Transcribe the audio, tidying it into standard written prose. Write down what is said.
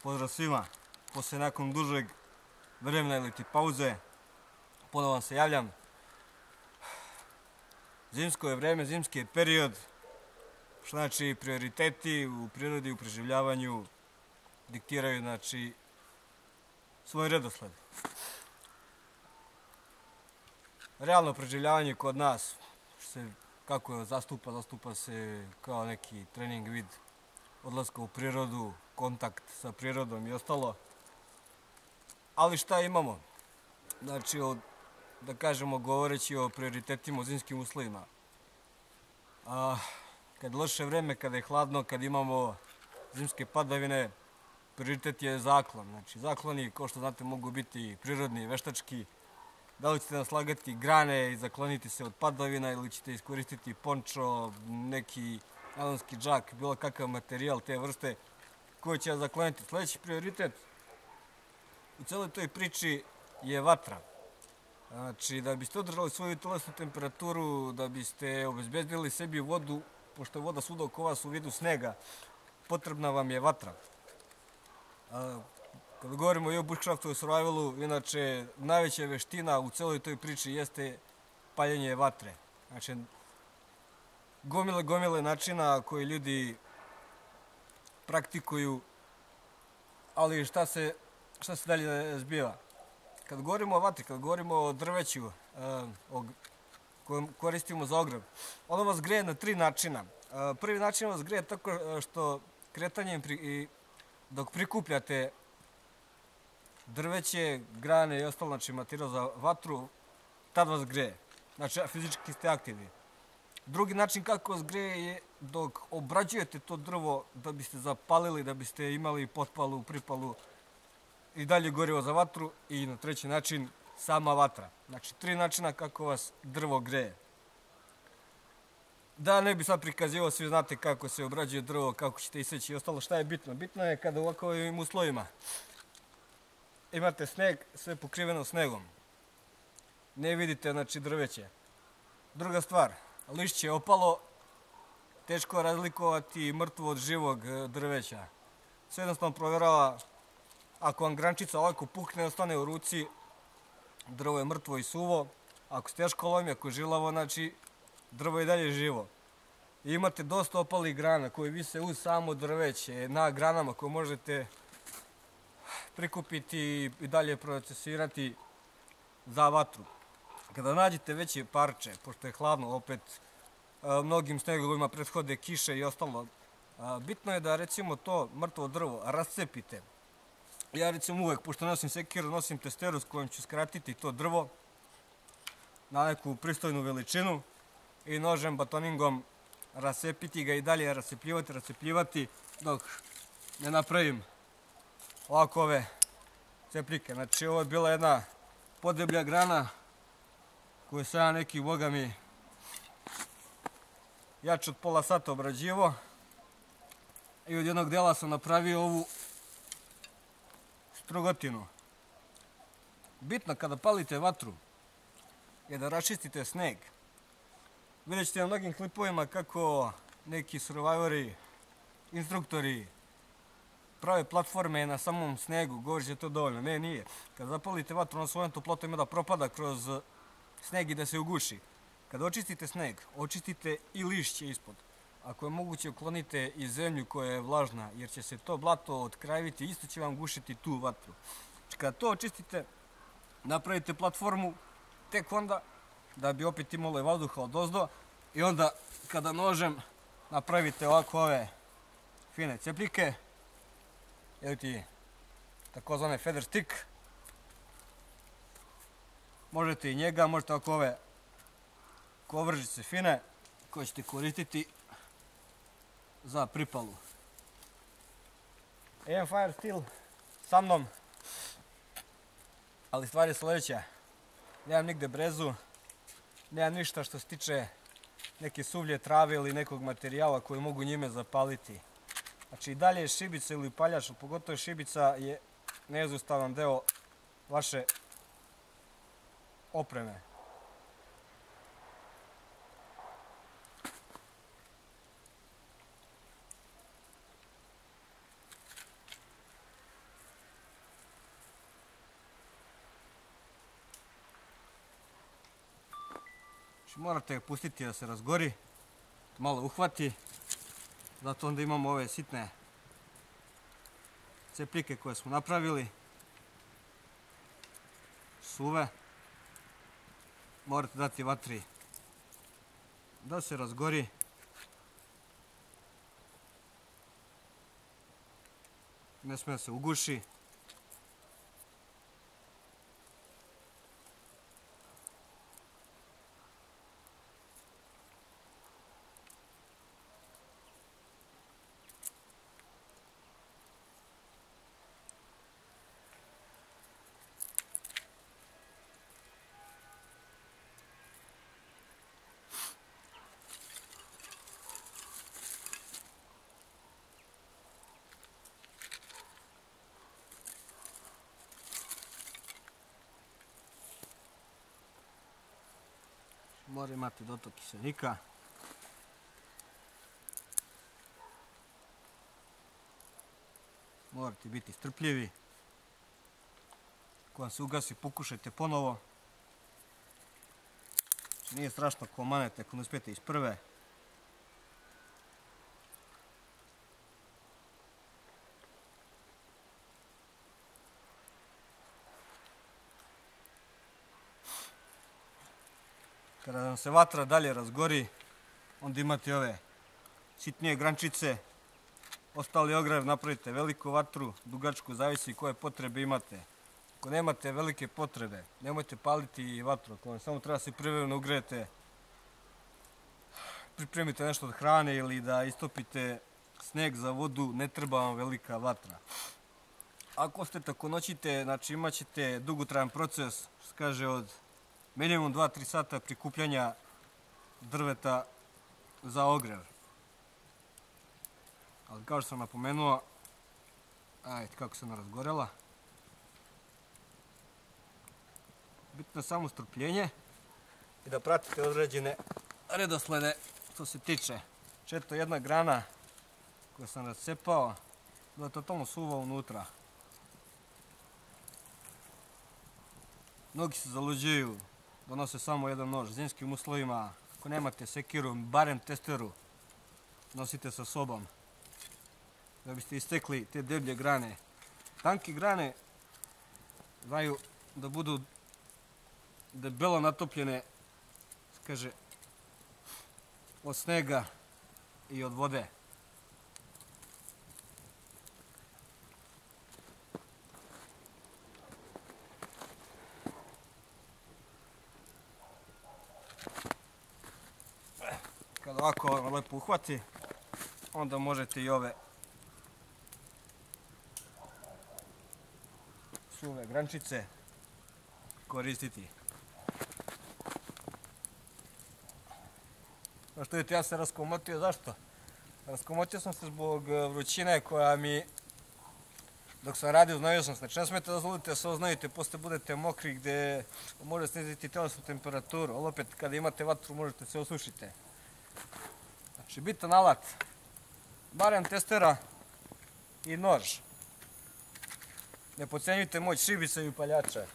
Pozdrav svima, poslije nakon dužeg vremena ili pauze, ponovo vam se javljam. Zimsko je vreme, zimski je period, što znači prioriteti u prirodi, u preživljavanju diktiraju znači svoj redosled. Realno preživljavanje kod nas, kako zastupa se kao neki trening vid odlaska u prirodu, kontakt sa prirodom i ostalo. Ali šta imamo? Znači, da kažemo, govoreći o prioritetima u zimskim uslovima. Kad je loše vreme, kada je hladno, kad imamo zimske padavine, prioritet je zaklon. Znači, zakloni, kao što znate, mogu biti prirodni i veštački. Da li ćete naslagati grane i zakloniti se od padavina ili ćete iskoristiti pončo, neki najlonski džak, bilo kakav materijal te vrste koji će vas zakloniti. Sljedeći prioritet u celoj toj priči je vatra. Znači, da biste održali svoju telesnu temperaturu, da biste obezbedili sebi vodu, pošto je voda svuda oko vas u vidu snega, potrebna vam je vatra. Kada govorimo i o bushcraftu i survivalu, inače, najveća veština u celoj toj priči jeste paljenje vatre. Znači, gomile načina koji ljudi praktikuju, ali šta se dalje zbiva? Kad govorimo o vatri, kad govorimo o drveću kojem koristimo za ogreb, ono vas greje na 3 načina. Prvi način vas greje tako što kretanjem dok prikupljate drveće, grane i ostalo, znači materijal za vatru, tad vas greje. Znači, fizički ste aktivni. Drugi način kako vas greje je dok obrađujete to drvo da biste zapalili, da biste imali potpalu, pripalu i dalje gorivo za vatru. I na treći način sama vatra. Znači, 3 načina kako vas drvo greje. Da ne bi sad prikazivao, svi znate kako se obrađuje drvo, kako ćete iseći i ostalo. Šta je bitno? Bitno je kada u ovakvim uslovima imate sneg, sve pokriveno snegom. Ne vidite, znači, drveće. Druga stvar, lišće je opalo, teško je razlikovati mrtvo od živog drveća. Sve jednostavno provjerava, ako vam grančica ovako pukne, ostane u ruci, drvo je mrtvo i suvo. Ako se teško lomi, ako je žilavo, znači drvo je i dalje živo. I imate dosta opalih grana koji vise uz samo drveće, na granama koje možete prikupiti i dalje procesirati za vatru. Kada nađete veće parče, pošto je hladno, opet mnogim snegovima prethode kiše i ostalo, bitno je da recimo to mrtvo drvo rascepite. Ja recimo uvek, pošto nosim sekiru, nosim testeru s kojom ću skratiti to drvo na neku pristojnu veličinu i nožem, batoningom rascepiti ga i dalje rascepljivati dok ne napravim ovako ove cepljike. Znači, ovo je bila jedna podeblja grana koju sam ja neki, boga mi, jače od pola sata obrađivo i od jednog dela sam napravio ovu strugotinu. Bitno kada palite vatru je da raščistite sneg. Vidjet ćete na mnogim klipovima kako neki survivori, instruktori prave platforme na samom snegu, govori će to dovoljno. Ne, nije. Kada zapalite vatru na svojom toplotom ima da propada kroz sneg i da se uguši. Kada očistite sneg, očistite i lišće ispod. Ako je moguće, uklonite i zemlju koja je vlažna, jer će se to blato otkrajviti i isto će vam gušiti tu vatru. Znači, kada to očistite, napravite platformu, tek onda, da bi opet imalo vazduha odozdo, i onda kada nožem napravite ovako ove fine cepljike, ili ti takozvane feather stick, možete i njega, možete ovako ove kovržice fine koje ćete koristiti za pripalu. Imam fire steel sa mnom, ali stvar je sljedeća. Nemam nigde brezu, nemam ništa što se tiče neke suvlje trave ili nekog materijala koji mogu njime zapaliti. Znači, i dalje je šibica ili paljač, pogotovo šibica je neizostavan deo vaše opreme. Znači morate ga pustiti da se razgori, malo uhvati, zato onda imamo ove sitne cepljike koje smo napravili, suve. Morate dati vatri da se razgori. Ne smije da se uguši. Mora imati dotok kiselnika. Morate biti strpljivi. Ako vam se ugasi, pokušajte ponovo. Nije strašno ako manete, ako ne uspijete iz prve. Kada vam se vatra dalje razgori, onda imate ove sitnije grančice. Ostali ogrev napravite veliku vatru, dugačku, zavisi koje potrebe imate. Ako nemate velike potrebe, nemojte paliti vatru. Ako vam samo treba se privremeno ugrejete, pripremite nešto od hrane ili da istopite sneg za vodu, ne treba vam velika vatra. Ako ste tako noćite, znači imat ćete dugotrajan proces, što se kaže od minimum 2-3 sata prikupljanja drveta za ogrev. Ali kao što sam napomenuo, ajde kako se ona razgorela. Bitno je samo strpljenje i da pratite određene redoslede što se tiče. Četo jedna grana koju sam rascepao, da je totalno suva unutra. Mnogi se zaluđuju, donose samo jedan nož. U zimskim uslovima, ako nemate sekiru, barem testeru nosite sa sobom da biste istekli te deblje grane. Tanke grane znaju da budu debelo natopljene, kaže, od snega i od vode. Kada ovako lepo uhvati, onda možete i ove suve grančice koristiti. Kao što vidite, ja sam raskomotio. Zašto? Raskomotio sam se zbog vrućine koja mi, dok sam radio, znojio sam se. Znači, ne smijete dozvoliti da se oznojite, poslije budete mokri gdje može sniziti telesnu temperaturu. Ali opet, kada imate vatru, možete se osušiti. Znači, bitan alat, barem testera i nož. Ne podcenjujte moć šibica i upaljača.